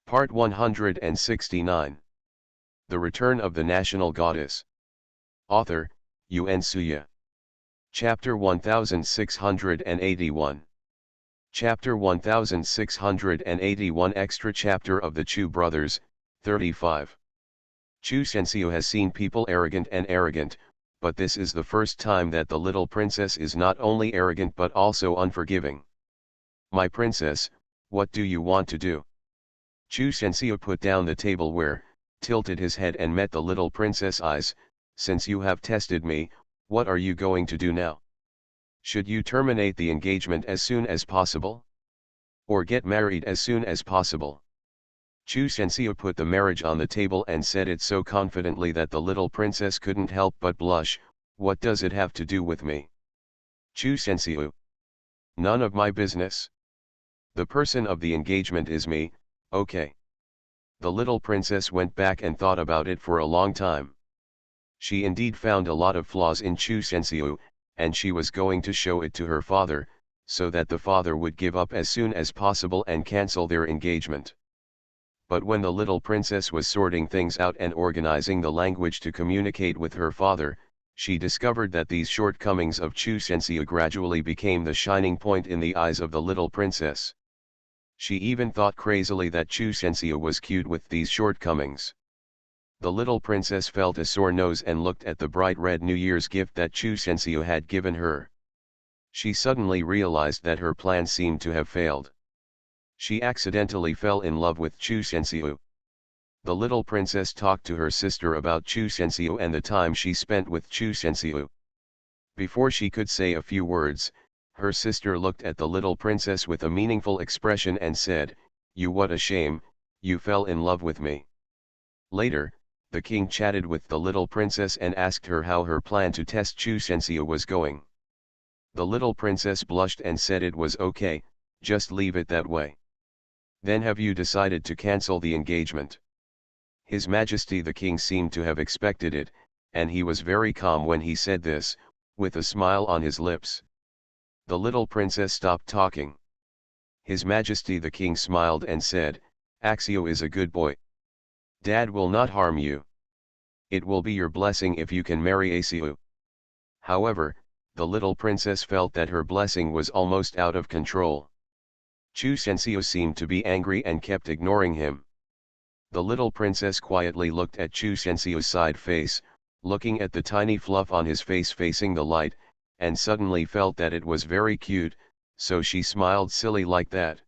Part 169. The Return of the National Goddess. Author, Yun Suya. Chapter 1681. Chapter 1681 Extra Chapter of the Chu Brothers, 35. Chu Sensio has seen people arrogant, but this is the first time that the little princess is not only arrogant but also unforgiving. My princess, what do you want to do? Chu Sensio put down the tableware, tilted his head and met the little princess' eyes. Since you have tested me, what are you going to do now? Should you terminate the engagement as soon as possible? Or get married as soon as possible? Chu Sensio put the marriage on the table and said it so confidently that the little princess couldn't help but blush. What does it have to do with me? Chu Sensio. None of my business. The person of the engagement is me. Okay. The little princess went back and thought about it for a long time. She indeed found a lot of flaws in Chu Sensio, and she was going to show it to her father, so that the father would give up as soon as possible and cancel their engagement. But when the little princess was sorting things out and organizing the language to communicate with her father, she discovered that these shortcomings of Chu Sensio gradually became the shining point in the eyes of the little princess. She even thought crazily that Chu Sensio was cute with these shortcomings. The little princess felt a sore nose and looked at the bright red New Year's gift that Chu Sensio had given her. She suddenly realized that her plan seemed to have failed. She accidentally fell in love with Chu Sensio. The little princess talked to her sister about Chu Sensio and the time she spent with Chu Sensio. Before she could say a few words, her sister looked at the little princess with a meaningful expression and said, "You, what a shame, you fell in love with me." Later, the king chatted with the little princess and asked her how her plan to test Chu Sensio was going. The little princess blushed and said it was okay, just leave it that way. Then have you decided to cancel the engagement? His Majesty the King seemed to have expected it, and he was very calm when he said this, with a smile on his lips. The little princess stopped talking. His Majesty the King smiled and said, "Axio is a good boy. Dad will not harm you. It will be your blessing if you can marry Axio." However, the little princess felt that her blessing was almost out of control. Chu Sensio seemed to be angry and kept ignoring him. The little princess quietly looked at Chu Sensio's side face, looking at the tiny fluff on his face facing the light, and suddenly felt that it was very cute, so she smiled silly like that.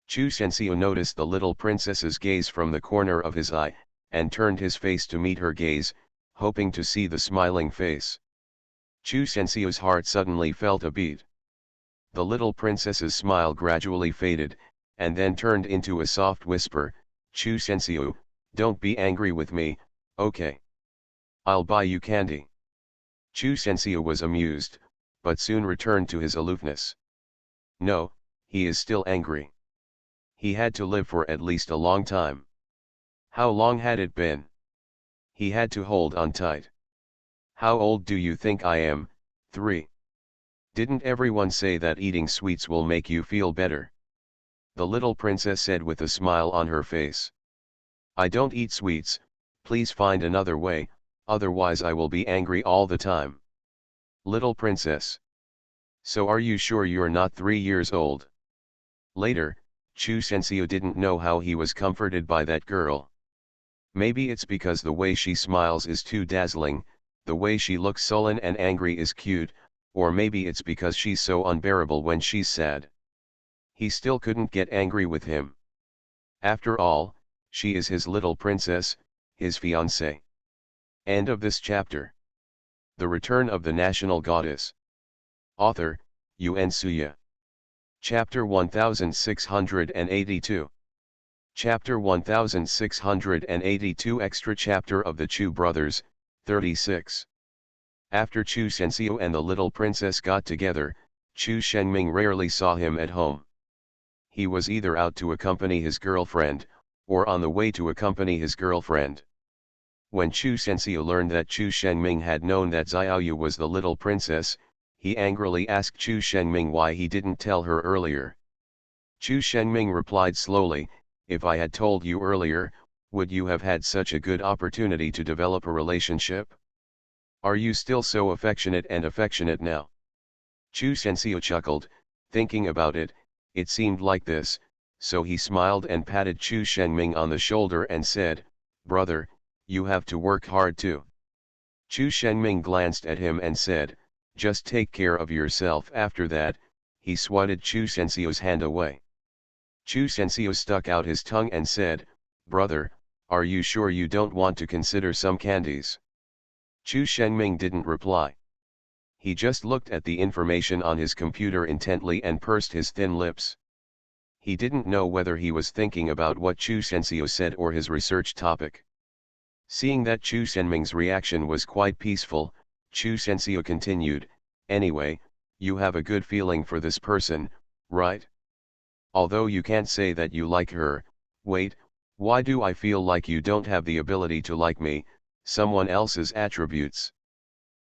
Chu Sensio noticed the little princess's gaze from the corner of his eye, and turned his face to meet her gaze, hoping to see the smiling face. Chu Sensio's heart suddenly felt a beat. The little princess's smile gradually faded, and then turned into a soft whisper, "Chu Sensio, don't be angry with me, okay? I'll buy you candy." Chu Sensio was amused, but soon returned to his aloofness. No, he is still angry. He had to live for at least a long time. How long had it been? He had to hold on tight. How old do you think I am? 3. Didn't everyone say that eating sweets will make you feel better? The little princess said with a smile on her face. I don't eat sweets, please find another way, otherwise I will be angry all the time. Little princess. So are you sure you're not 3 years old? Later, Chu Sensio didn't know how he was comforted by that girl. Maybe it's because the way she smiles is too dazzling, the way she looks sullen and angry is cute, or maybe it's because she's so unbearable when she's sad. He still couldn't get angry with him. After all, she is his little princess, his fiancée. End of this chapter. The Return of the National Goddess. Author, Yun Suya. Chapter 1682. Chapter 1682 Extra Chapter of the Chu Brothers, 36. After Chu Sensio and the little princess got together, Chu Shengming rarely saw him at home. He was either out to accompany his girlfriend, or on the way to accompany his girlfriend. When Chu Sensio learned that Chu Shengming had known that Xiaoyu was the little princess, he angrily asked Chu Shengming why he didn't tell her earlier. Chu Shengming replied slowly, if I had told you earlier, would you have had such a good opportunity to develop a relationship? Are you still so affectionate now? Chu Sensio chuckled, thinking about it, it seemed like this, so he smiled and patted Chu Shenming on the shoulder and said, "Brother, you have to work hard too." Chu Shenming glanced at him and said, "Just take care of yourself." After that, he swatted Chu Sensio's hand away. Chu Sensio stuck out his tongue and said, "Brother, are you sure you don't want to consider some candies?" Chu Shenming didn't reply. He just looked at the information on his computer intently and pursed his thin lips. He didn't know whether he was thinking about what Chu Sensio said or his research topic. Seeing that Chu Shenming's reaction was quite peaceful, Chu Sensio continued, "Anyway, you have a good feeling for this person, right? Although you can't say that you like her. Wait, why do I feel like you don't have the ability to like me, someone else's attributes?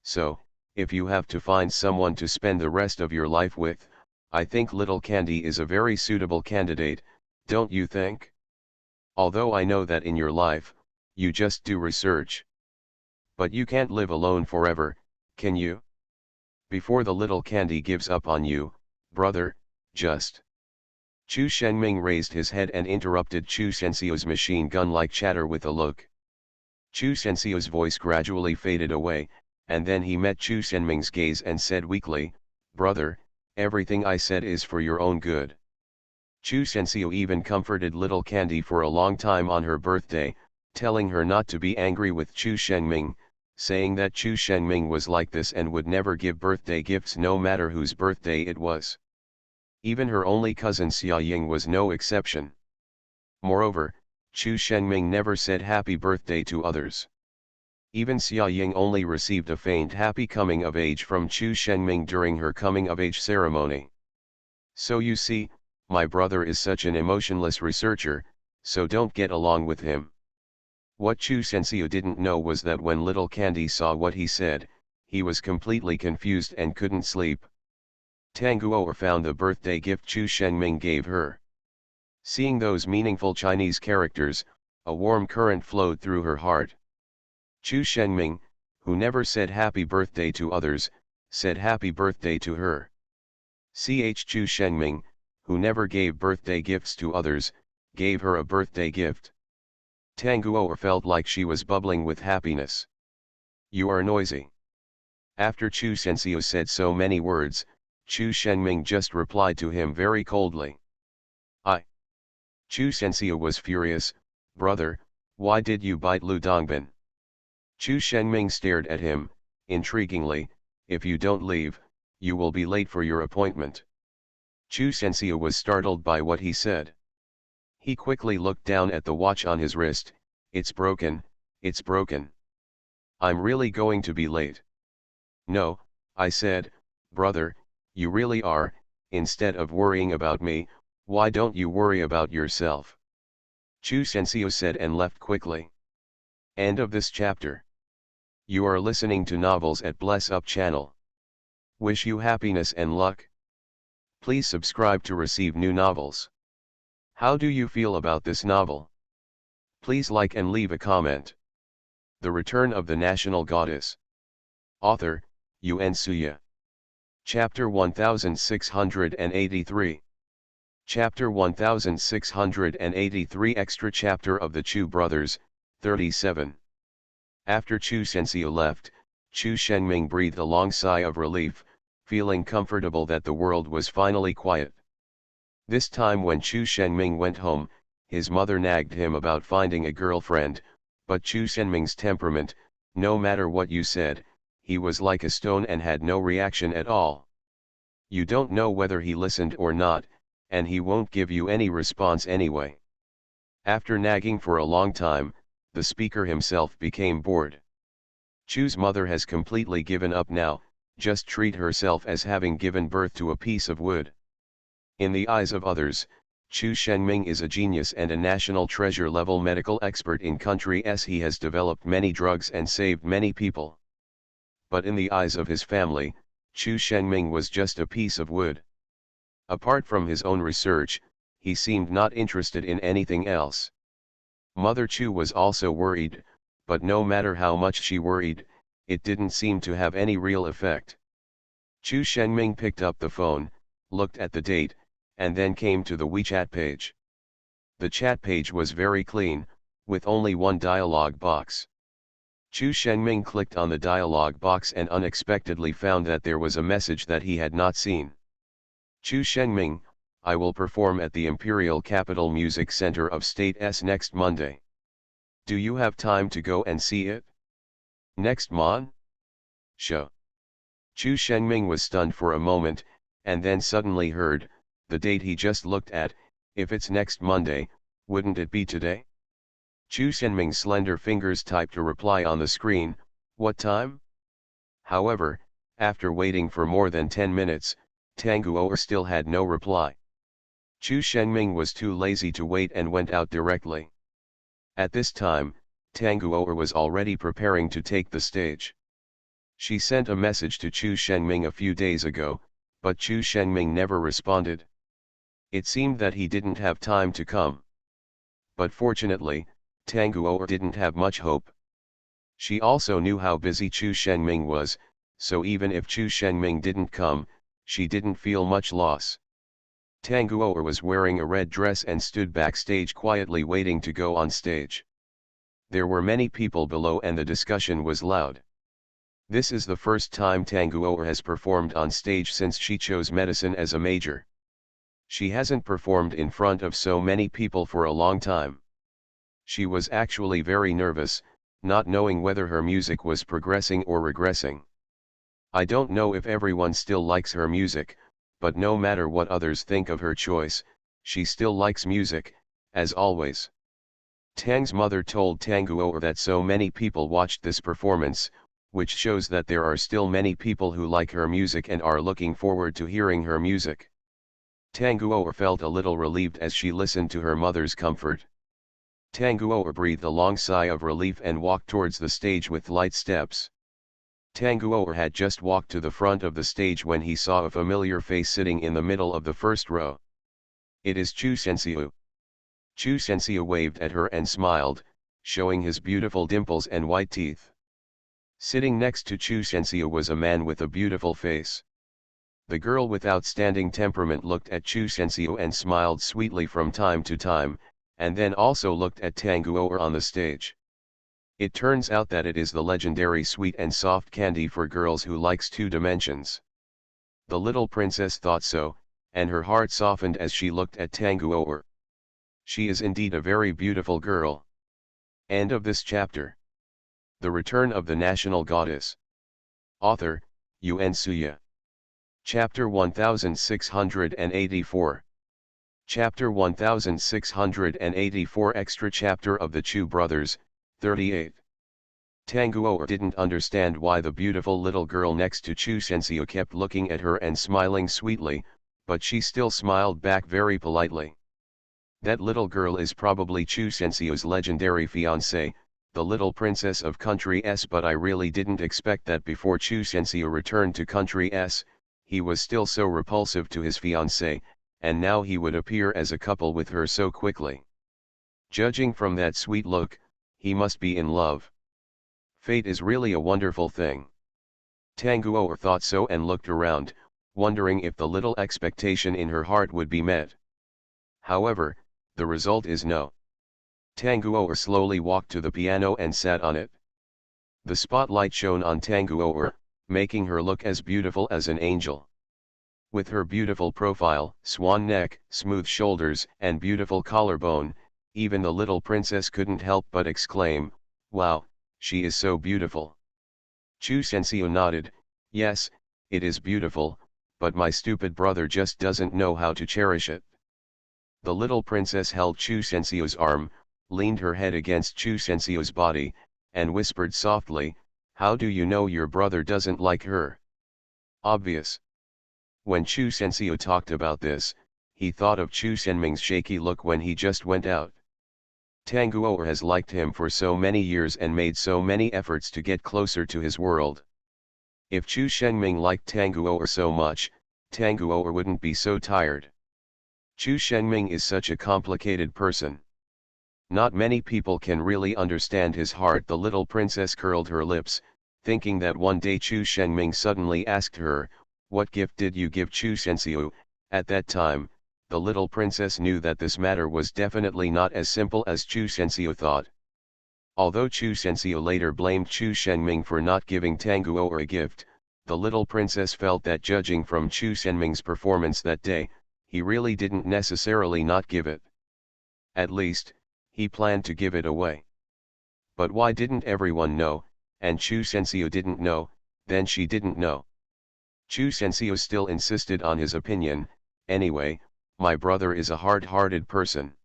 So, if you have to find someone to spend the rest of your life with, I think Little Candy is a very suitable candidate, don't you think? Although I know that in your life, you just do research. But you can't live alone forever, can you? Before the Little Candy gives up on you, brother, just..." Chu Shenming raised his head and interrupted Chu Sensio's machine gun-like chatter with a look. Chu Sensio's voice gradually faded away, and then he met Chu Shenming's gaze and said weakly, "Brother, everything I said is for your own good." Chu Sensio even comforted Little Candy for a long time on her birthday, telling her not to be angry with Chu Shenming, saying that Chu Shenming was like this and would never give birthday gifts no matter whose birthday it was. Even her only cousin Xia Ying was no exception. Moreover, Chu Shenming never said happy birthday to others. Even Xia Ying only received a faint happy coming of age from Chu Shenming during her coming of age ceremony. So you see, my brother is such an emotionless researcher, so don't get along with him. What Chu Sensio didn't know was that when Little Candy saw what he said, he was completely confused and couldn't sleep. Tanguo found the birthday gift Chu Shenming gave her. Seeing those meaningful Chinese characters, a warm current flowed through her heart. Chu Shenming, who never said happy birthday to others, said happy birthday to her. Chu Shenming, who never gave birthday gifts to others, gave her a birthday gift. Tanguo felt like she was bubbling with happiness. "You are noisy." After Chu Sensio said so many words, Chu Shenming just replied to him very coldly. Chu Sensio was furious, "Brother, why did you bite Lu Dongbin?" Chu Shenming stared at him, intriguingly, "If you don't leave, you will be late for your appointment." Chu Sensio was startled by what he said. He quickly looked down at the watch on his wrist. It's broken, it's broken. I'm really going to be late." "No," I said, "brother, you really are. Instead of worrying about me, why don't you worry about yourself?" Chu Sensio said and left quickly. End of this chapter. You are listening to Novels at Bless Up channel. Wish you happiness and luck. Please subscribe to receive new novels. How do you feel about this novel? Please like and leave a comment. The Return of the National Goddess. Author, Yuen Suya. Chapter 1683. Chapter 1683 Extra Chapter of the Chu Brothers, 37. After Chu Sensio left, Chu Shenming breathed a long sigh of relief, feeling comfortable that the world was finally quiet. This time when Chu Shenming went home, his mother nagged him about finding a girlfriend, but Chu Shenming's temperament, no matter what you said, he was like a stone and had no reaction at all. You don't know whether he listened or not, and he won't give you any response anyway. After nagging for a long time, the speaker himself became bored. Chu's mother has completely given up now, just treat herself as having given birth to a piece of wood. In the eyes of others, Chu Shenming is a genius and a national treasure level medical expert in country as he has developed many drugs and saved many people. But in the eyes of his family, Chu Shenming was just a piece of wood. Apart from his own research, he seemed not interested in anything else. Mother Chu was also worried, but no matter how much she worried, it didn't seem to have any real effect. Chu Shenming picked up the phone, looked at the date, and then came to the WeChat page. The chat page was very clean, with only one dialog box. Chu Shenming clicked on the dialog box and unexpectedly found that there was a message that he had not seen. Chu Shenming, I will perform at the Imperial Capital Music Center of State S next Monday. Do you have time to go and see it? Next Mon? Show. Chu Shenming was stunned for a moment, and then suddenly heard, the date he just looked at, if it's next Monday, wouldn't it be today? Chu Shenming's slender fingers typed a reply on the screen, what time? However, after waiting for more than 10 minutes, Tang Guo still had no reply. Chu Shenming was too lazy to wait and went out directly. At this time, Tang Guo was already preparing to take the stage. She sent a message to Chu Shenming a few days ago, but Chu Shenming never responded. It seemed that he didn't have time to come. But fortunately, Tang Guo didn't have much hope. She also knew how busy Chu Shenming was, so even if Chu Shenming didn't come, she didn't feel much loss. Tang Guo was wearing a red dress and stood backstage quietly waiting to go on stage. There were many people below and the discussion was loud. This is the first time Tang Guo has performed on stage since she chose medicine as a major. She hasn't performed in front of so many people for a long time. She was actually very nervous, not knowing whether her music was progressing or regressing. I don't know if everyone still likes her music, but no matter what others think of her choice, she still likes music, as always. Tang's mother told Tang Guo that so many people watched this performance, which shows that there are still many people who like her music and are looking forward to hearing her music. Tang Guo felt a little relieved as she listened to her mother's comfort. Tang Guo breathed a long sigh of relief and walked towards the stage with light steps. Tang Guo had just walked to the front of the stage when he saw a familiar face sitting in the middle of the first row. It is Chu Shenxiu. Chu Shenxiu waved at her and smiled, showing his beautiful dimples and white teeth. Sitting next to Chu Shenxiu was a man with a beautiful face. The girl with outstanding temperament looked at Chu Shenxiu and smiled sweetly from time to time, and then also looked at Tang Guo on the stage. It turns out that it is the legendary sweet and soft candy for girls who likes 2 dimensions. The little princess thought so, and her heart softened as she looked at Tang Guo. She is indeed a very beautiful girl. End of this chapter. The Return of the National Goddess. Author, Yuan Suya. Chapter 1684. Chapter 1684 Extra Chapter of the Chu Brothers, 38. Tang Guo didn't understand why the beautiful little girl next to Chu Shenxiu kept looking at her and smiling sweetly, but she still smiled back very politely. That little girl is probably Chu Shenxiu's legendary fiancée, the little princess of Country S, but I really didn't expect that before Chu Shenxiu returned to Country S, he was still so repulsive to his fiancée, and now he would appear as a couple with her so quickly. Judging from that sweet look, he must be in love. Fate is really a wonderful thing. Tang Guo thought so and looked around, wondering if the little expectation in her heart would be met. However, the result is no. Tang Guo slowly walked to the piano and sat on it. The spotlight shone on Tang Guo, making her look as beautiful as an angel. With her beautiful profile, swan neck, smooth shoulders, and beautiful collarbone, even the little princess couldn't help but exclaim, "Wow, she is so beautiful." Chu Shenxiu nodded, "Yes, it is beautiful, but my stupid brother just doesn't know how to cherish it." The little princess held Chu Shenxiu's arm, leaned her head against Chu Shenxiu's body, and whispered softly, "How do you know your brother doesn't like her?" Obvious. When Chu Shenxiu talked about this, he thought of Chu Shenming's shaky look when he just went out. Tang Guo has liked him for so many years and made so many efforts to get closer to his world. If Chu Shenming liked Tang Guo so much, Tang Guo wouldn't be so tired. Chu Shengming is such a complicated person. Not many people can really understand his heart. The little princess curled her lips, thinking that one day Chu Shengming suddenly asked her, "What gift did you give Chu Shenxiu?" At that time, the little princess knew that this matter was definitely not as simple as Chu Shenxiu thought. Although Chu Shenxiu later blamed Chu Shengming for not giving Tang Guo a gift, the little princess felt that judging from Chu Shengming's performance that day, he really didn't necessarily not give it. At least, he planned to give it away. But why didn't everyone know, and Chu Shenxiu didn't know? Then she didn't know. Chu Shenxiu still insisted on his opinion. "Anyway, my brother is a hard-hearted person."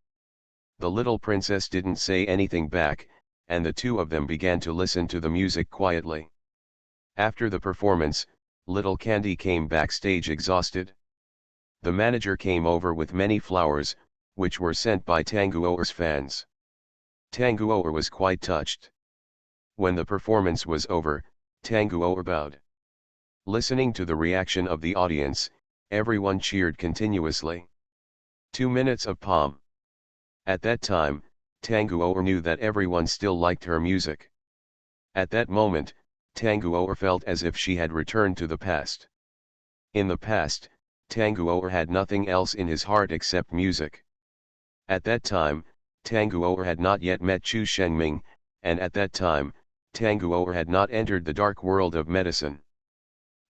The little princess didn't say anything back, and the two of them began to listen to the music quietly. After the performance, little Candy came backstage exhausted. The manager came over with many flowers, which were sent by Tanguoer's fans. Tanguoer was quite touched. When the performance was over, Tanguoer bowed. Listening to the reaction of the audience, everyone cheered continuously. 2 minutes of palm. At that time, Tanguoer knew that everyone still liked her music. At that moment, Tanguoer felt as if she had returned to the past. In the past, Tanguoer had nothing else in his heart except music. At that time, Tanguoer had not yet met Chu Shengming, and at that time, Tanguoer had not entered the dark world of medicine.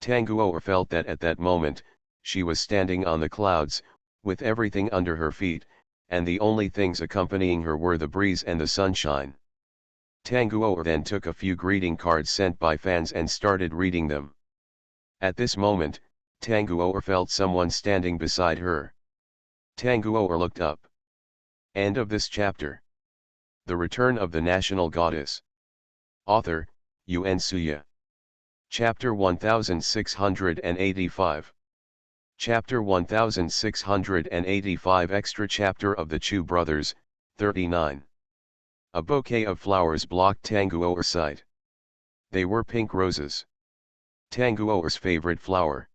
Tanguoer felt that at that moment, she was standing on the clouds, with everything under her feet, and the only things accompanying her were the breeze and the sunshine. Tanguoer then took a few greeting cards sent by fans and started reading them. At this moment, Tanguoer felt someone standing beside her. Tanguoer looked up. End of this chapter. The Return of the National Goddess. Author, Yuan Suya. Chapter 1685. Chapter 1685 Extra Chapter of the Chu Brothers, 39. A bouquet of flowers blocked Tanguoer's sight. They were pink roses. Tanguoer's favorite flower.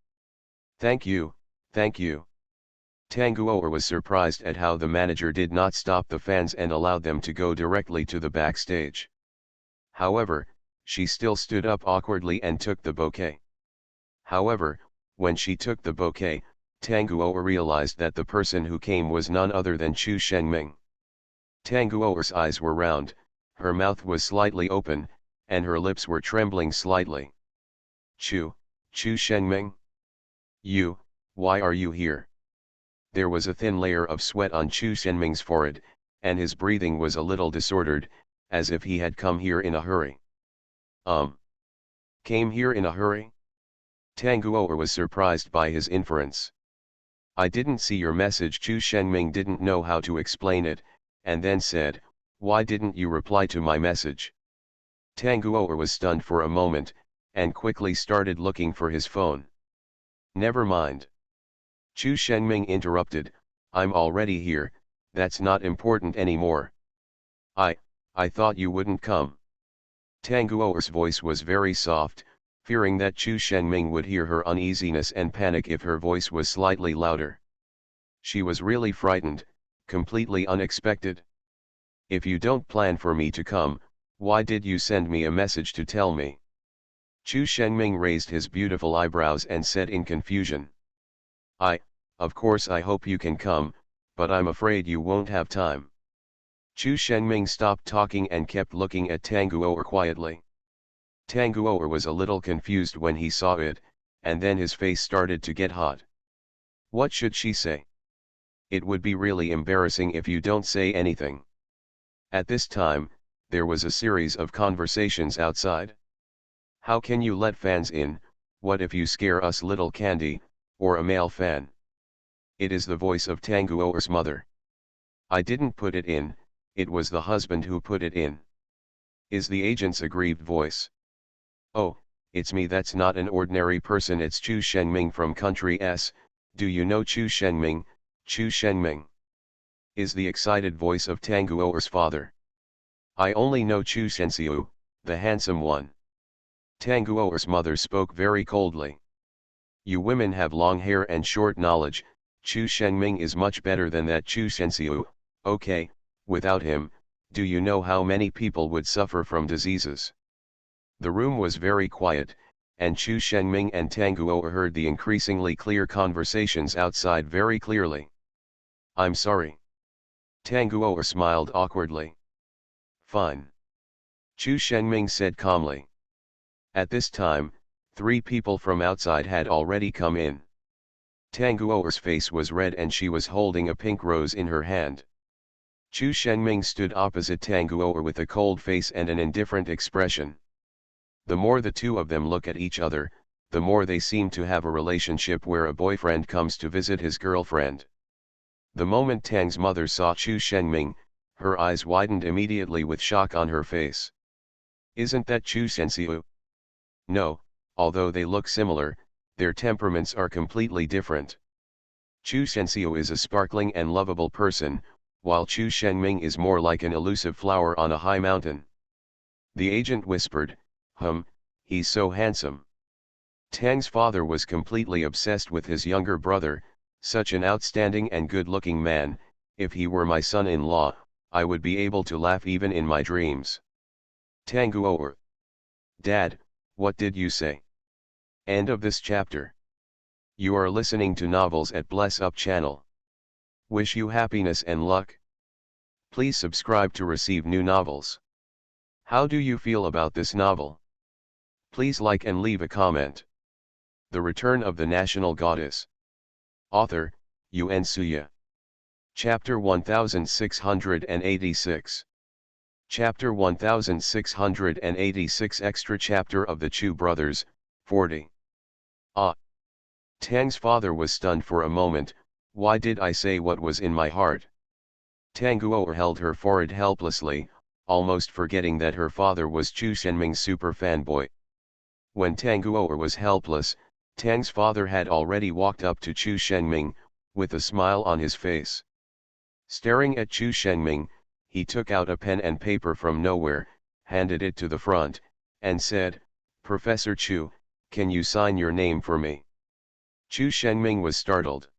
"Thank you, thank you." Tanguoer was surprised at how the manager did not stop the fans and allowed them to go directly to the backstage. However, she still stood up awkwardly and took the bouquet. However, when she took the bouquet, Tanguoer realized that the person who came was none other than Chu Shengming. Tanguoer's eyes were round, her mouth was slightly open, and her lips were trembling slightly. Chu Shengming? Why are you here?" There was a thin layer of sweat on Chu Shengming's forehead, and his breathing was a little disordered, as if he had come here in a hurry. Came here in a hurry? Tanguoer was surprised by his inference. "I didn't see your message." Chu Shengming didn't know how to explain it, and then said, "Why didn't you reply to my message?" Tanguoer was stunned for a moment, and quickly started looking for his phone. "Never mind." Chu Shengming interrupted, "I'm already here, that's not important anymore." I thought you wouldn't come." Tanguoer's voice was very soft, fearing that Chu Shengming would hear her uneasiness and panic if her voice was slightly louder. She was really frightened, completely unexpected. "If you don't plan for me to come, why did you send me a message to tell me?" Chu Shengming raised his beautiful eyebrows and said in confusion. Of course I hope you can come, but I'm afraid you won't have time." Chu Shengming stopped talking and kept looking at Tanguoer quietly. Tanguoer was a little confused when he saw it, and then his face started to get hot. What should she say? "It would be really embarrassing if you don't say anything." At this time, there was a series of conversations outside. "How can you let fans in? What if you scare us?" little Candy, or a male fan. It is the voice of Tanguoer's mother. "I didn't put it in, it was the husband who put it in." Is the agent's aggrieved voice. "Oh, it's me. That's not an ordinary person, it's Chu Shengming from country S. Do you know Chu Shengming, Chu Shengming?" Is the excited voice of Tanguoer's father. "I only know Chu Shenxiu, the handsome one." Tanguoer's mother spoke very coldly. "You women have long hair and short knowledge, Chu Shengming is much better than that Chu Shenxiu. Okay, without him, do you know how many people would suffer from diseases? The room was very quiet, and Chu Shengming and Tang Guo heard the increasingly clear conversations outside very clearly. I'm sorry. Tang Guo smiled awkwardly. Fine. Chu Shengming said calmly. At this time, 3 people from outside had already come in. Tang Guo's face was red and she was holding a pink rose in her hand. Chu Shengming stood opposite Tang Guo with a cold face and an indifferent expression. The more the two of them look at each other, the more they seem to have a relationship where a boyfriend comes to visit his girlfriend. The moment Tang's mother saw Chu Shengming, her eyes widened immediately with shock on her face. Isn't that Chu Shenxiu? No, although they look similar, their temperaments are completely different. Chu Shenxiu is a sparkling and lovable person, while Chu Shengming is more like an elusive flower on a high mountain. The agent whispered, he's so handsome. Tang's father was completely obsessed with his younger brother, such an outstanding and good-looking man. If he were my son-in-law, I would be able to laugh even in my dreams. Tang Guo. Dad, what did you say? End of this chapter. You are listening to Novels at Bless Up channel. Wish you happiness and luck. Please subscribe to receive new novels. How do you feel about this novel? Please like and leave a comment. The Return of the National Goddess. Author, Yuan Suya. Chapter 1686. Chapter 1686 Extra Chapter of the Chu Brothers, 40. Ah! Tang's father was stunned for a moment. Why did I say what was in my heart? Tang Guo held her forehead helplessly, almost forgetting that her father was Chu Shengming's super fanboy. When Tang Guo was helpless, Tang's father had already walked up to Chu Shengming, with a smile on his face. Staring at Chu Shengming, he took out a pen and paper from nowhere, handed it to the front, and said, Professor Chu, can you sign your name for me? Chu Shengming was startled.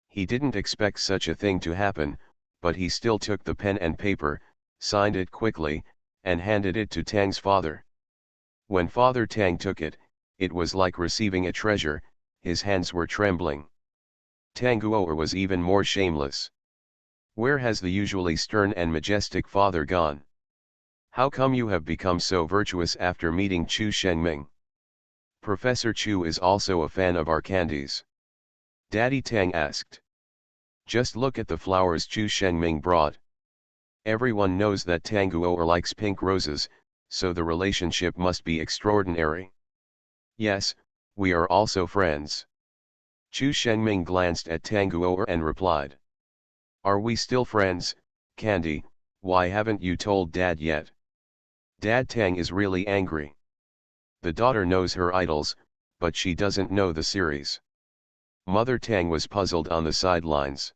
He didn't expect such a thing to happen, but he still took the pen and paper, signed it quickly, and handed it to Tang's father. When Father Tang took it, it was like receiving a treasure. His hands were trembling. Tang Guo was even more shameless. Where has the usually stern and majestic father gone? How come you have become so virtuous after meeting Chu Shengming? Professor Chu is also a fan of our candies. Daddy Tang asked. Just look at the flowers Chu Shengming brought. Everyone knows that Tang Guo likes pink roses, so the relationship must be extraordinary. Yes, we are also friends. Chu Shengming glanced at Tang Guo and replied. Are we still friends, Candy? Why haven't you told Dad yet? Dad Tang is really angry. The daughter knows her idols, but she doesn't know the series. Mother Tang was puzzled on the sidelines.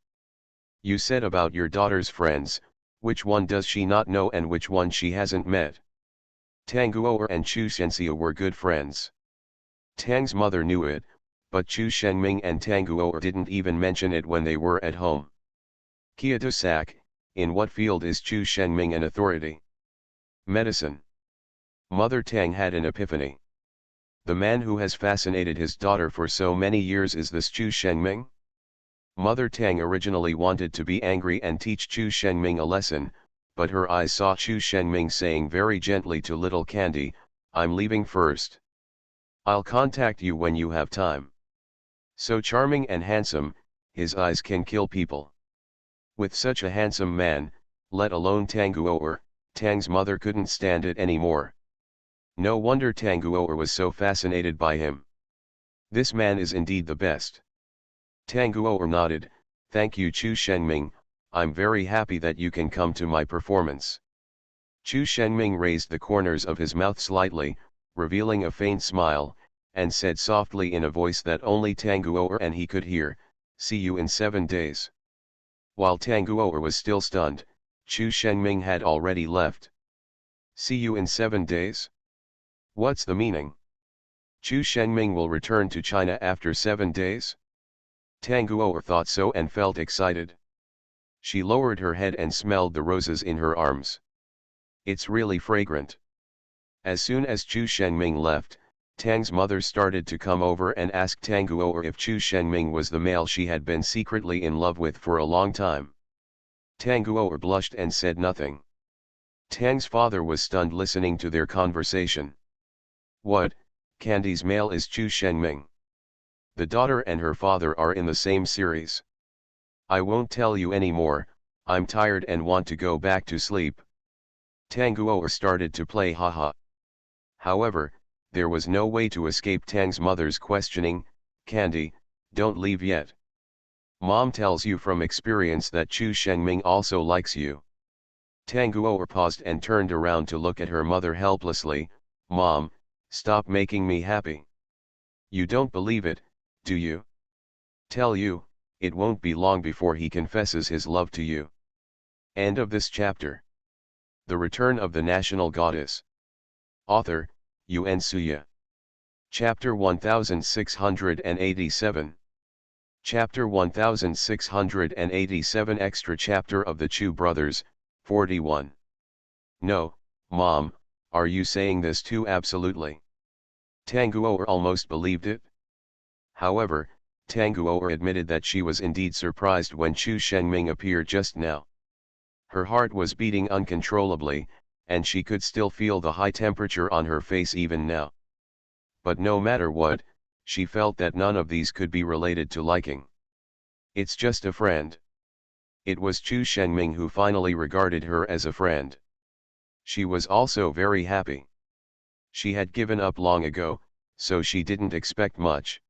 You said about your daughter's friends, which one does she not know and which one she hasn't met? Tang Guo and Chu Shenxiu were good friends. Tang's mother knew it, but Chu Shengming and Tang Guo didn't even mention it when they were at home. Kia de Sac, in what field is Chu Shengming an authority? Medicine. Mother Tang had an epiphany. The man who has fascinated his daughter for so many years is this Chu Shengming? Mother Tang originally wanted to be angry and teach Chu Shengming a lesson, but her eyes saw Chu Shengming saying very gently to little Candy, I'm leaving first. I'll contact you when you have time. So charming and handsome, his eyes can kill people. With such a handsome man, let alone Tang Guo, Tang's mother couldn't stand it anymore. No wonder Tang Guo was so fascinated by him. This man is indeed the best. Tang Guo nodded, thank you Chu Shengming, I'm very happy that you can come to my performance. Chu Shengming raised the corners of his mouth slightly, revealing a faint smile, and said softly in a voice that only Tang Guo and he could hear, see you in 7 days. While Tang Guo was still stunned, Chu Shengming had already left. See you in 7 days? What's the meaning? Chu Shengming will return to China after 7 days? Tanguo thought so and felt excited. She lowered her head and smelled the roses in her arms. It's really fragrant. As soon as Chu Shengming left, Tang's mother started to come over and ask Tanguo if Chu Shengming was the male she had been secretly in love with for a long time. Tanguo blushed and said nothing. Tang's father was stunned listening to their conversation. What, Candy's male is Chu Shengming? The daughter and her father are in the same series. I won't tell you anymore, I'm tired and want to go back to sleep. Tanguo started to play haha. However, there was no way to escape Tang's mother's questioning, Candy, don't leave yet. Mom tells you from experience that Chu Shengming also likes you. Tanguo paused and turned around to look at her mother helplessly. Mom, stop making me happy. You don't believe it, do you? Tell you, it won't be long before he confesses his love to you. End of this chapter. The Return of the National Goddess. Author, Yuen Suya. Chapter 1687. Chapter 1687 Extra Chapter of the Chu Brothers, 41. No, Mom, are you saying this too absolutely? Tanguo almost believed it. However, Tanguo admitted that she was indeed surprised when Chu Shengming appeared just now. Her heart was beating uncontrollably, and she could still feel the high temperature on her face even now. But no matter what, she felt that none of these could be related to liking. It's just a friend. It was Chu Shengming who finally regarded her as a friend. She was also very happy. She had given up long ago, so she didn't expect much.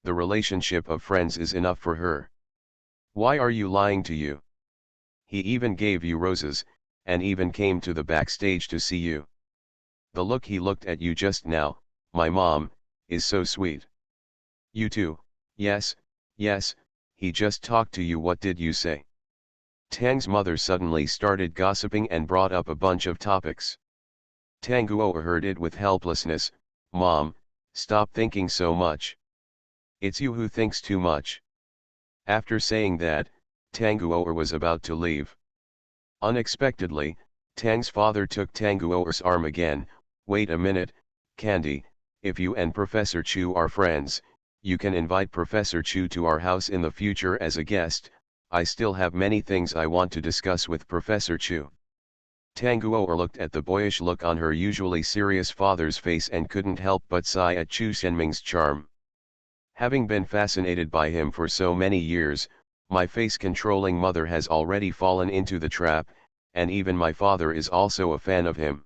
The relationship of friends is enough for her. Why are you lying to you? He even gave you roses, and even came to the backstage to see you. The look he looked at you just now, my mom, is so sweet. You too, yes, he just talked to you. What did you say? Tang's mother suddenly started gossiping and brought up a bunch of topics. Tanguo heard it with helplessness. Mom, stop thinking so much. It's you who thinks too much. After saying that, Tanguo was about to leave. Unexpectedly, Tang's father took Tanguo's arm again. Wait a minute, Candy, if you and Professor Chu are friends, you can invite Professor Chu to our house in the future as a guest. I still have many things I want to discuss with Professor Chu. Tanguo looked at the boyish look on her usually serious father's face and couldn't help but sigh at Chu Shengming's charm. Having been fascinated by him for so many years, my face-controlling mother has already fallen into the trap, and even my father is also a fan of him.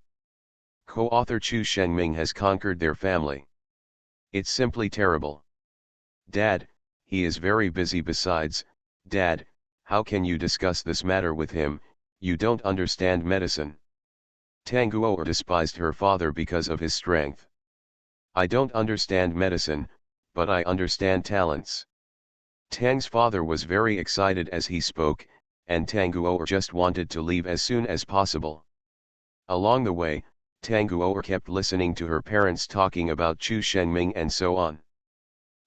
Co-author Chu Shengming has conquered their family. It's simply terrible. Dad, he is very busy. Besides, Dad, how can you discuss this matter with him? You don't understand medicine. Tanguo despised her father because of his strength. I don't understand medicine, but I understand talents. Tang's father was very excited as he spoke, and Tanguo just wanted to leave as soon as possible. Along the way, Tanguo kept listening to her parents talking about Chu Shengming and so on.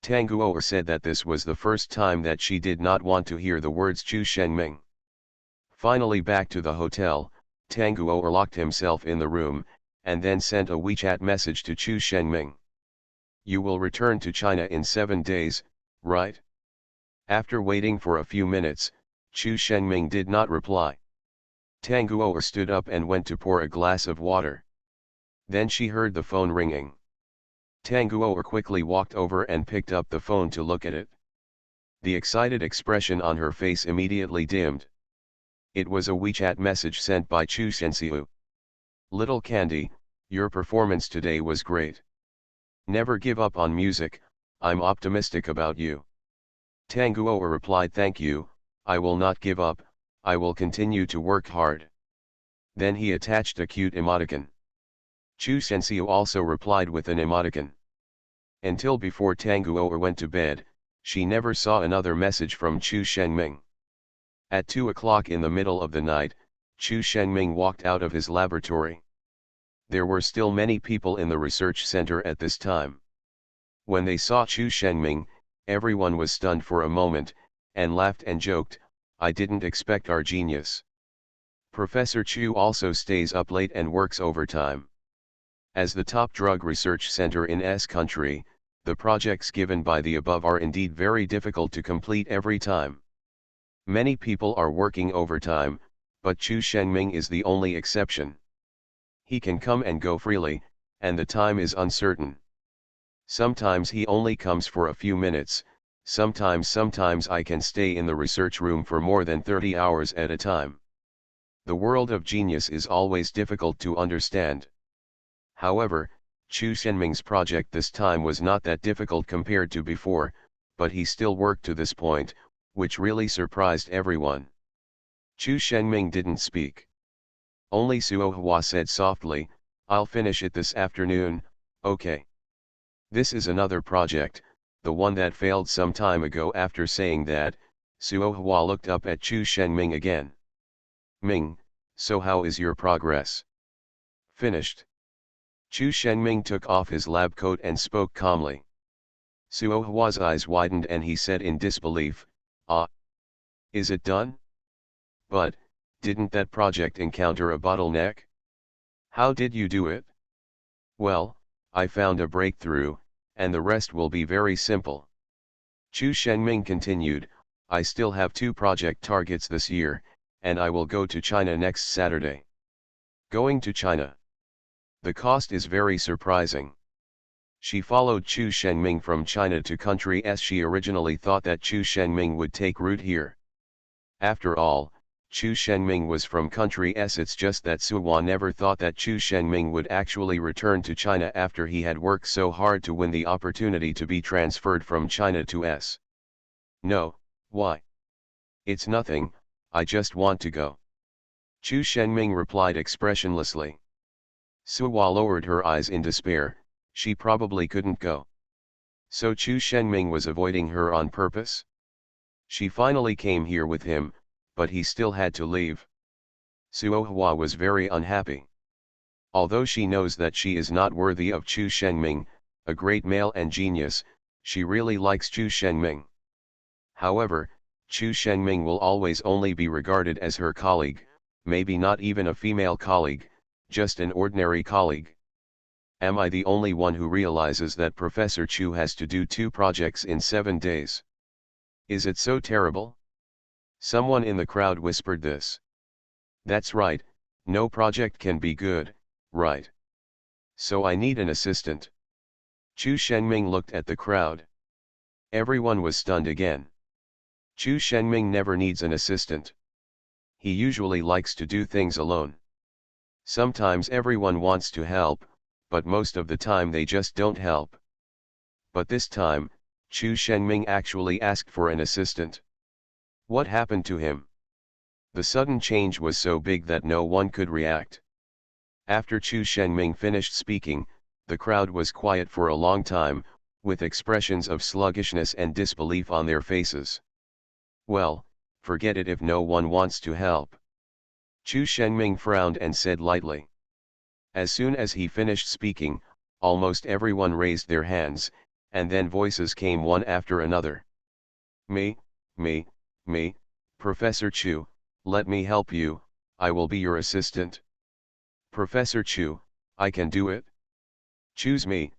Tanguo said that this was the first time that she did not want to hear the words Chu Shengming. Finally back to the hotel, Tanguo locked himself in the room, and then sent a WeChat message to Chu Shengming. You will return to China in 7 days, right? After waiting for a few minutes, Chu Shengming did not reply. Tanguo stood up and went to pour a glass of water. Then she heard the phone ringing. Tanguo quickly walked over and picked up the phone to look at it. The excited expression on her face immediately dimmed. It was a WeChat message sent by Chu Shenxiu. Little Candy, your performance today was great. Never give up on music, I'm optimistic about you. Tanguo replied, thank you, I will not give up, I will continue to work hard. Then he attached a cute emoticon. Chu Shenxiu also replied with an emoticon. Until before Tanguo went to bed, she never saw another message from Chu Shengming. At 2 o'clock in the middle of the night, Chu Shengming walked out of his laboratory. There were still many people in the research center at this time. When they saw Chu Shengming, Everyone was stunned for a moment, and laughed and joked, "I didn't expect our genius." Professor Chu also stays up late and works overtime. As the top drug research center in S country, the projects given by the above are indeed very difficult to complete every time. Many people are working overtime, but Chu Shenming is the only exception. He can come and go freely, and the time is uncertain. Sometimes he only comes for a few minutes, sometimes I can stay in the research room for more than 30 hours at a time. The world of genius is always difficult to understand. However, Chu Shenming's project this time was not that difficult compared to before, but he still worked to this point, which really surprised everyone. Chu Shenming didn't speak. Only Suo Hua said softly, "I'll finish it this afternoon, okay." This is another project, the one that failed some time ago. After saying that, Suo Hua looked up at Chu Shenming again. "Ming, so how is your progress?" "Finished." Chu Shenming took off his lab coat and spoke calmly. Suo Hua's eyes widened and he said in disbelief, "Ah, is it done? But, didn't that project encounter a bottleneck? How did you do it?" "Well, I found a breakthrough, and the rest will be very simple." Chu Shenming continued, "I still have 2 project targets this year, and I will go to China next Saturday." Going to China. The cost is very surprising. She followed Chu Shenming from China to country S. She originally thought that Chu Shenming would take root here. After all, Chu Shenming was from country S. It's just that Suwa never thought that Chu Shenming would actually return to China after he had worked so hard to win the opportunity to be transferred from China to S. "No, why? It's nothing, I just want to go." Chu Shenming replied expressionlessly. Suwa lowered her eyes in despair. She probably couldn't go. So Chu Shenming was avoiding her on purpose? She finally came here with him, but he still had to leave. Suo Hua was very unhappy. Although she knows that she is not worthy of Chu Shenming, a great male and genius, she really likes Chu Shenming. However, Chu Shenming will always only be regarded as her colleague, maybe not even a female colleague, just an ordinary colleague. Am I the only one who realizes that Professor Chu has to do 2 projects in 7 days? Is it so terrible? Someone in the crowd whispered this. That's right, no project can be good, right? So I need an assistant. Chu Shenming looked at the crowd. Everyone was stunned again. Chu Shenming never needs an assistant. He usually likes to do things alone. Sometimes everyone wants to help, but most of the time they just don't help. But this time, Chu Shenming actually asked for an assistant. What happened to him? The sudden change was so big that no one could react. After Chu Shenming finished speaking, the crowd was quiet for a long time, with expressions of sluggishness and disbelief on their faces. Well, forget it if no one wants to help. Chu Shenming frowned and said lightly. As soon as he finished speaking, almost everyone raised their hands, and then voices came one after another. Me, Professor Chu, let me help you, I will be your assistant. Professor Chu, I can do it. Choose me,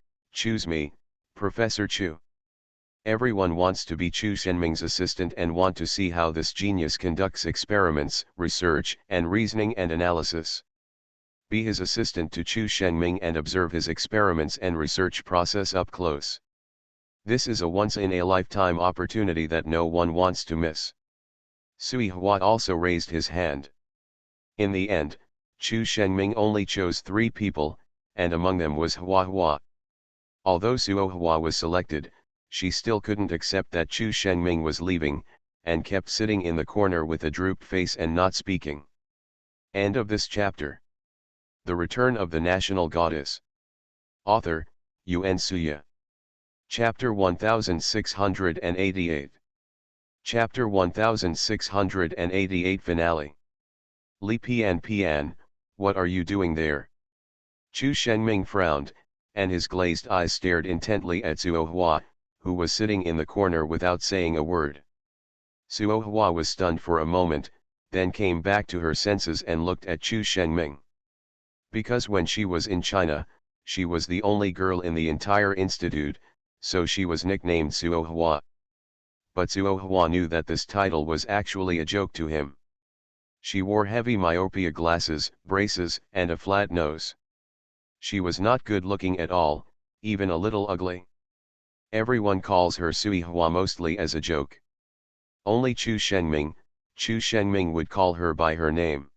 Professor Chu. Everyone wants to be Chu Shenming's assistant and want to see how this genius conducts experiments, research, and reasoning and analysis. Be his assistant to Chu Shenming and observe his experiments and research process up close. This is a once-in-a-lifetime opportunity that no one wants to miss. Sui Hua also raised his hand. In the end, Chu Shenming only chose 3 people, and among them was Hua Hua. Although Suo Hua was selected, she still couldn't accept that Chu Shenming was leaving, and kept sitting in the corner with a drooped face and not speaking. End of this chapter. The Return of the National Goddess. Author, Yuen Suya. Chapter 1688. Chapter 1688 Finale. Li Pian, what are you doing there? Chu Shenming frowned, and his glazed eyes stared intently at Suo Hua, who was sitting in the corner without saying a word. Suo Hua was stunned for a moment, then came back to her senses and looked at Chu Shengming. Because when she was in China, she was the only girl in the entire institute, so she was nicknamed Suo Hua. But Suo Hua knew that this title was actually a joke to him. She wore heavy myopia glasses, braces, and a flat nose. She was not good looking at all, even a little ugly. Everyone calls her Sui Hua mostly as a joke. Only Chu Shengming would call her by her name.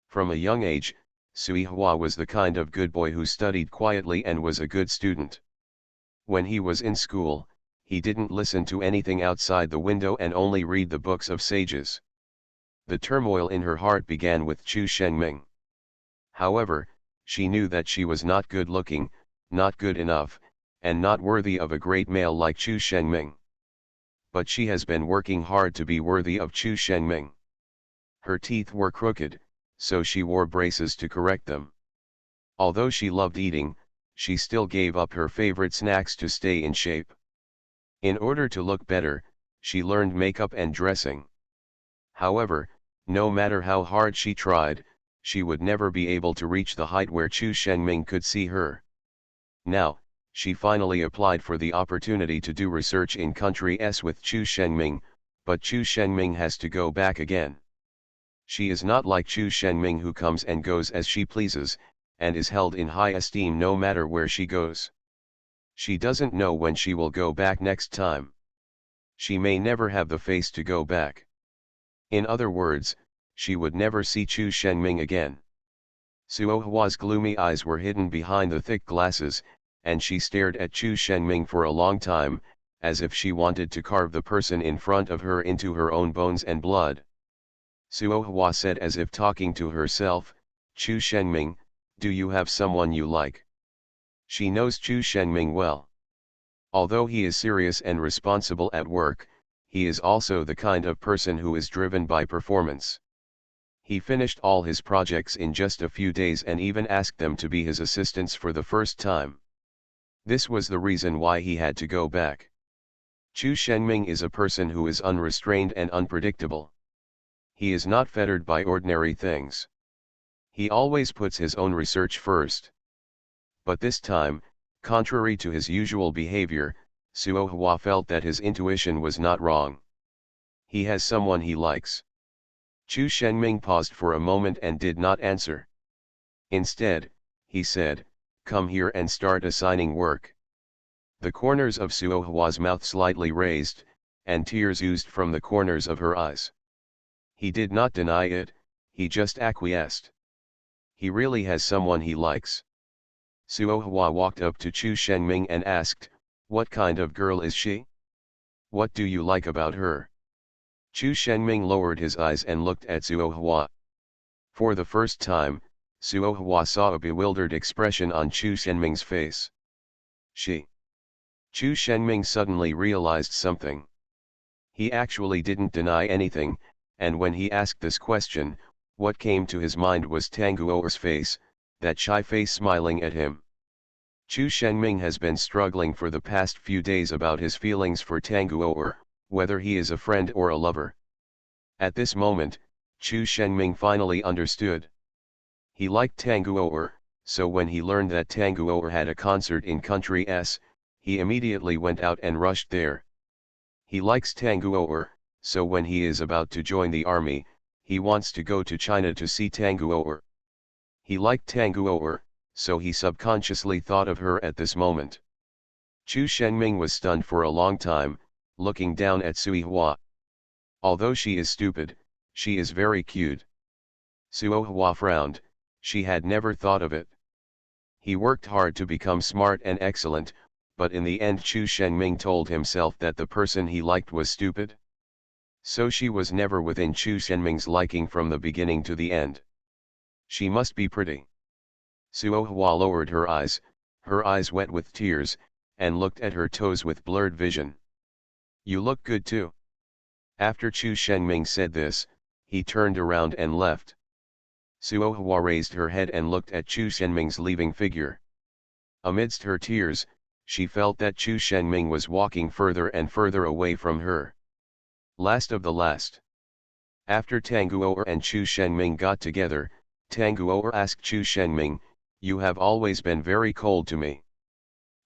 From a young age, Sui Hua was the kind of good boy who studied quietly and was a good student. When he was in school, he didn't listen to anything outside the window and only read the books of sages. The turmoil in her heart began with Chu Shengming. However, she knew that she was not good looking, not good enough, and not worthy of a great male like Chu Shengming. But she has been working hard to be worthy of Chu Shengming. Her teeth were crooked, so she wore braces to correct them. Although she loved eating, she still gave up her favorite snacks to stay in shape. In order to look better, she learned makeup and dressing. However, no matter how hard she tried, she would never be able to reach the height where Chu Shengming could see her. Now, she finally applied for the opportunity to do research in Country S with Chu Shengming, but Chu Shengming has to go back again. She is not like Chu Shengming who comes and goes as she pleases, and is held in high esteem no matter where she goes. She doesn't know when she will go back next time. She may never have the face to go back. In other words, she would never see Chu Shengming again. Suo Hua's gloomy eyes were hidden behind the thick glasses, and she stared at Chu Shengming for a long time, as if she wanted to carve the person in front of her into her own bones and blood. Suo Hua said as if talking to herself, "Chu Shengming, do you have someone you like?" She knows Chu Shengming well. Although he is serious and responsible at work, he is also the kind of person who is driven by performance. He finished all his projects in just a few days and even asked them to be his assistants for the first time. This was the reason why he had to go back. Chu Shengming is a person who is unrestrained and unpredictable. He is not fettered by ordinary things. He always puts his own research first. But this time, contrary to his usual behavior, Suo Hua felt that his intuition was not wrong. He has someone he likes. Chu Shengming paused for a moment and did not answer. Instead, he said, "Come here and start assigning work." The corners of Suo Hua's mouth slightly raised, and tears oozed from the corners of her eyes. He did not deny it, he just acquiesced. He really has someone he likes. Suo Hua walked up to Chu Shengming and asked, "What kind of girl is she? What do you like about her?" Chu Shengming lowered his eyes and looked at Suo Hua. For the first time, Suo Hua saw a bewildered expression on Chu Shengming's face. She. Chu Shengming suddenly realized something. He actually didn't deny anything, and when he asked this question, what came to his mind was Tang Guoer's face, that shy face smiling at him. Chu Shengming has been struggling for the past few days about his feelings for Tang Guoer, whether he is a friend or a lover. At this moment, Chu Shengming finally understood. He liked Tang Guoer, so when he learned that Tang Guoer had a concert in Country S, he immediately went out and rushed there. He likes Tang Guoer, so when he is about to join the army, he wants to go to China to see Tang Guoer. He liked Tang Guoer, so he subconsciously thought of her at this moment. Chu Shengming was stunned for a long time, looking down at Sui Hua. Although she is stupid, she is very cute. Suo Hua frowned, she had never thought of it. He worked hard to become smart and excellent, but in the end Chu Shengming told himself that the person he liked was stupid. So she was never within Chu Shengming's liking from the beginning to the end. She must be pretty. Suo Hua lowered her eyes wet with tears, and looked at her toes with blurred vision. "You look good too." After Chu Shengming said this, he turned around and left. Suo Hua raised her head and looked at Chu Shengming's leaving figure. Amidst her tears, she felt that Chu Shenming was walking further and further away from her. Last of the last. After Tanguoer and Chu Shenming got together, Tanguoer asked Chu Shenming, "You have always been very cold to me.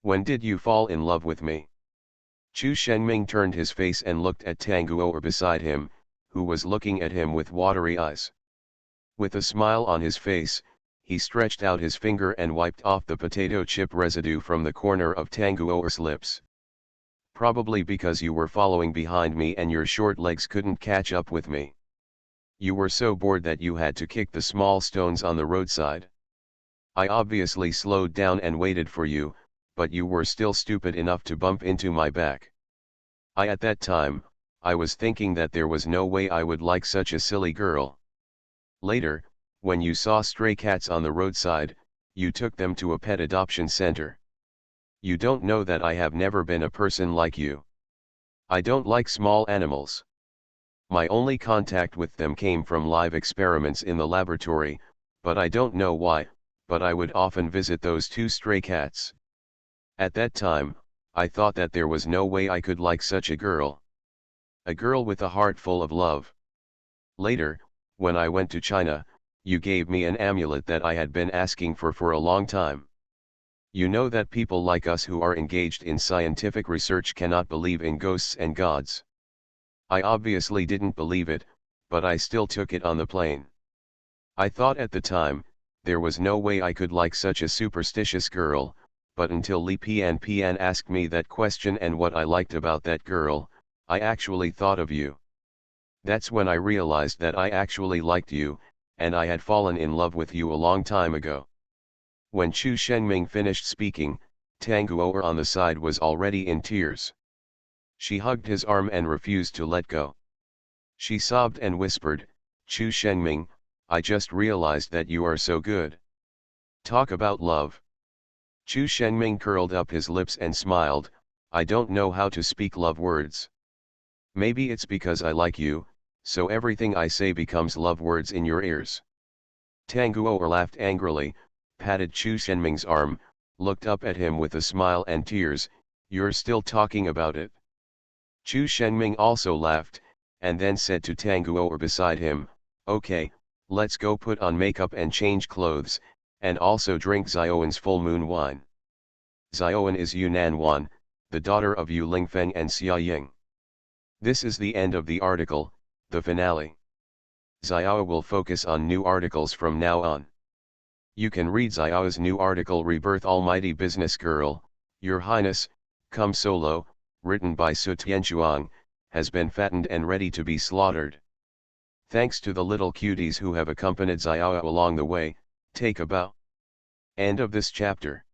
When did you fall in love with me?" Chu Shenming turned his face and looked at Tanguoer beside him, who was looking at him with watery eyes. With a smile on his face, he stretched out his finger and wiped off the potato chip residue from the corner of Tanguoer's lips. "Probably because you were following behind me and your short legs couldn't catch up with me. You were so bored that you had to kick the small stones on the roadside. I obviously slowed down and waited for you, but you were still stupid enough to bump into my back. At that time, I was thinking that there was no way I would like such a silly girl. Later, when you saw stray cats on the roadside, you took them to a pet adoption center. You don't know that I have never been a person like you. I don't like small animals. My only contact with them came from live experiments in the laboratory, but I don't know why, but I would often visit those two stray cats. At that time, I thought that there was no way I could like such a girl. A girl with a heart full of love. Later, when I went to China, you gave me an amulet that I had been asking for a long time. You know that people like us who are engaged in scientific research cannot believe in ghosts and gods. I obviously didn't believe it, but I still took it on the plane. I thought at the time, there was no way I could like such a superstitious girl, but until Li Pian asked me that question and what I liked about that girl, I actually thought of you. That's when I realized that I actually liked you, and I had fallen in love with you a long time ago." When Chu Shenming finished speaking, Tanguoer on the side was already in tears. She hugged his arm and refused to let go. She sobbed and whispered, "Chu Shenming, I just realized that you are so good. Talk about love." Chu Shenming curled up his lips and smiled, "I don't know how to speak love words. Maybe it's because I like you, so everything I say becomes love words in your ears." Tanguoer laughed angrily, patted Chu Shenming's arm, looked up at him with a smile and tears, "You're still talking about it?" Chu Shenming also laughed, and then said to Tanguoer beside him, "Okay, let's go put on makeup and change clothes, and also drink Xiaowen's full moon wine." Xiaowen is Yunnan Wan, the daughter of Yu Lingfeng and Xia Ying. This is the end of the article, the finale. Xiao will focus on new articles from now on. You can read Xiao's new article Rebirth Almighty Business Girl, Your Highness, Come Solo, written by Su Tianchuang, has been fattened and ready to be slaughtered. Thanks to the little cuties who have accompanied Xiao along the way, take a bow. End of this chapter.